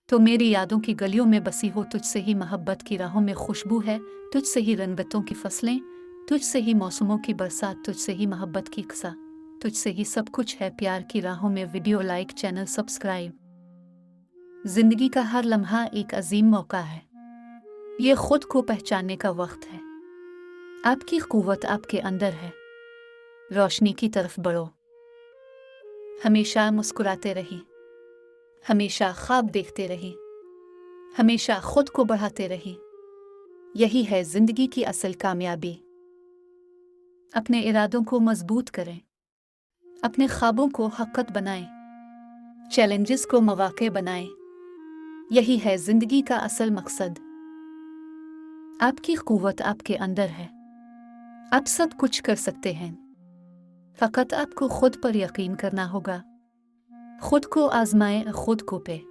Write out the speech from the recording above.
तो मेरी यादों की गलियों में बसी हो, तुझसे ही मोहब्बत की राहों में खुशबू है, तुझसे ही रंगतों की फसलें, तुझसे ही मौसमों की बरसात, तुझसे ही मोहब्बत की कसा, तुझसे ही सब कुछ है प्यार की राहों में। Video like, channel subscribe. जिंदगी का हर लम्हा एक अजीम मौका है। ये खुद को पहचानने का वक्त है। आपकी कुव्वत आपके अंदर है। रोशनी की तरफ बढ़ो। हमेशा मुस्कुराते रहिए, हमेशा ख्वाब देखते रहिए, हमेशा खुद को बढ़ाते रहिए। यही है जिंदगी की असल कामयाबी। अपने इरादों को मजबूत करें, अपने ख्वाबों को हकीकत बनाएं, चैलेंजेस को मौके बनाएं। यही है जिंदगी का असल मकसद। आपकी कुव्वत आपके अंदर है। आप सब कुछ कर सकते हैं। फकत आपको खुद पर यकीन करना होगा। खुद को आजमाएं, खुद को पे